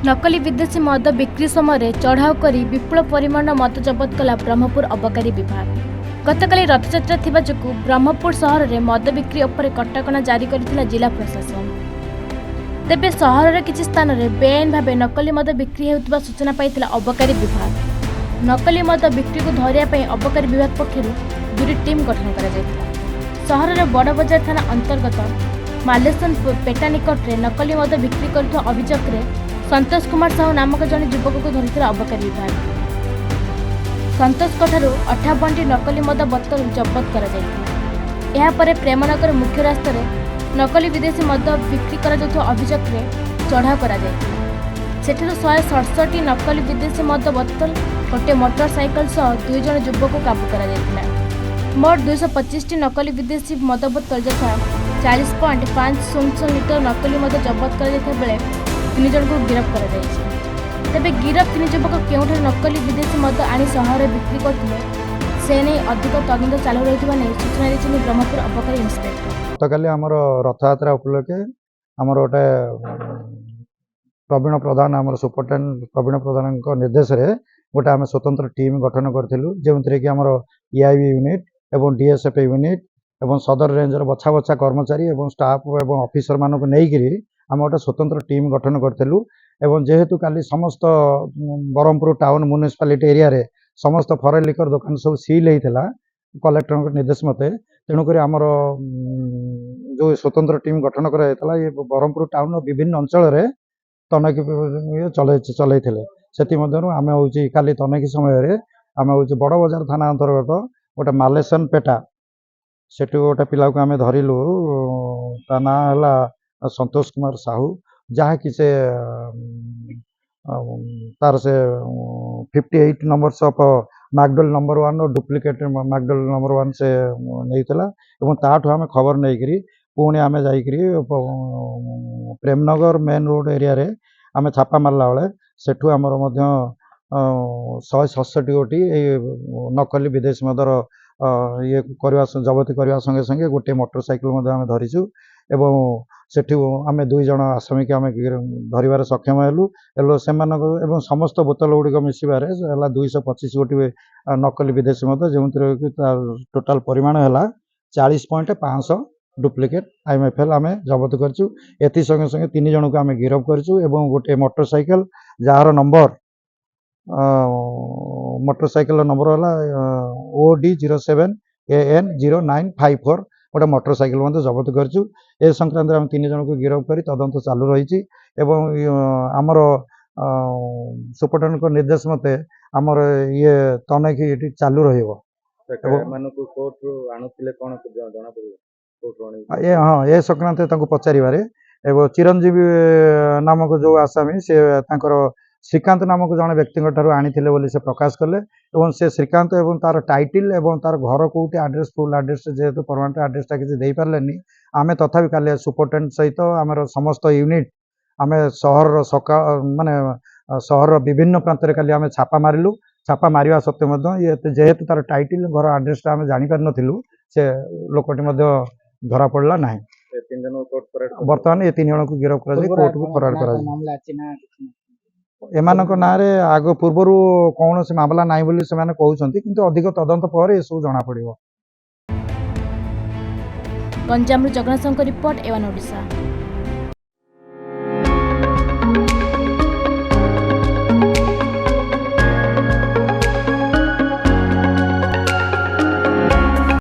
नकली विदेशी मद बिक्री समय चढ़ाऊ कर विपुल परिमाण मद जबत कला ब्रह्मपुर अबकारी विभाग। गतकाली रथयात्रा थिबा जोगु ब्रह्मपुर सहर में मद बिक्री उपर कटकणा जारी करथिला जिला प्रशासन। तेबे सहर किछि स्थान में बेआईन भाव नकली मद बिक्री हेउथिबा सूचना पाइथिला अबकारी विभाग। नकली मद बिक्री को धरिया पई अबकारी विभाग पक्षरु दुरी टीम गठन करा जायतिला। सहर में बड़ बजार थाना अंतर्गत मालेसन पेटा निकट में नकली मद बिक्री करथुवा अभियोग रे संतोष कुमार साहू नामक जड़े युवक को धरता अबकारी विभाग। संतोष ठारू 58टी नकली मद बोतल जबत कर प्रेमनगर मुख्य रास्तार नकली विदेशी मद बिक्री अभियोग चढ़ाऊ कर 167टी नकली विदेशी मद बोतल गोटे मोटरसाइकल सह 2 जन युवक को काबू कर मोट 225टी नकली विदेशी मद बोतल यथा 40.500 लिटर नकली मद जबत कर 3 जन को गिरफ्त कर तेबे गिरफ्त 3 युवक केउठ नकली विदेशी मद आनी सहर बिक्री करते से नहीं अधिक तदंत चालू रही सूचना दी ब्रह्मपुर अबकारी इन्स्पेक्टर। गतकाली आमर रथयात्रा उपलक्षे आमर गोटे प्रवीण प्रधान आमर सुपरटेंडेंट प्रवीण प्रधान निर्देश रे गोटे आम स्वतंत्र टीम गठन करूँ जो कि आमर EIB यूनिट एवं DSF यूनिट एवं सदर रेंजर बछा बछा कर्मचारी एवं स्टाफ एवं ऑफिसर मानक नहीं आम गोटे स्वतंत्र टीम गठन करूँ एवं जेहेतु काली समस्त ब्रह्मपुर टाउन म्युनिसिपालिटी एरिया रे समस्त फरेन लिकर दुकान सब सील होता कलेक्टर निर्देश मते तेणुक आमर जो स्वतंत्र टीम गठन कराइला ये ब्रह्मपुर टाउन विभिन्न अंचल रे तनखी चलते से आम हूँ काली तनखी समय आम हूँ बड़ बजार थाना अंतर्गत गोटे मालेसन पेटा से गोटे पिला को आम धरलु ता ना है संतोष कुमार साहू जहाँ कि से तार से 58 नंबर्स ऑफ मैकडल नंबर 1 और डुप्लिकेट मैकडल नंबर 1 से नहीं ताठू आम खबर नहीं पुणी आम जा प्रेमनगर मेन रोड एरिया रे आम छापा मारला बेले सेठू आमर 167 गोटी नकली विदेशी मदर ये जबती करने संगे संगे गोटे मोटरसाइकिल आम धरीचु एवं सेठी आम 2 जन आसामी आम धरबार सक्षम हेलु से समस्त बोतल गुड़िक मिसबार 225 गोटी नकली विदेशी मद जो टोटाल परिमाण है 40.500 डुप्लिकेट IMFL आम जबत करूँ। एथि संगे संगे 3 जन को आम गिरफ्त करूँ एवं गोटे motorcycle jar number motorcycle number है OD 07 AN 0954 गोटे मोटरसाइकेल जबत करूँ। ए संक्रांत आम 3 जन को गिरफ्त कर तदंत चालू रही आमर सुपरटेंडेंट निर्देश मते आमर ये तनखी चालू हाँ ए संक्रांत पचारे एवं चिरंजीवी नामक जो आसामी से श्रीकांत नामक जड़े व्यक्ति आनी से प्रकाश कले और से श्रीकांत एवं तार टाइटिल एवं तार घर कौटी आड्रेस फुल आड्रेस जेहेतु परमानेंट आड्रेसटा किसी दे पारे आम तथापि काली सुपरटेंडेंट सहित आम समस्त यूनिट आम सहर सका माने सहर विभिन्न प्रांत काली आम छापा मारिलु छापा मारिया सत्वे ये जेहेतु तार टाइटिल घर आड्रेसटा आम जापर नु से लोकटी धरा पड़ा ना बर्तमान ये 3 जन को गिरफ्त कर कोर्ट को फरवर्ड कर एमानक ना रे आग पूर्वर कौन से मामला नहीं बोली से माने कहउछंती किंतु अधिक तदंत पर ये सब जना पड़िबो। गंजाम जगन्नाथ रिपोर्ट एवन ओडिशा।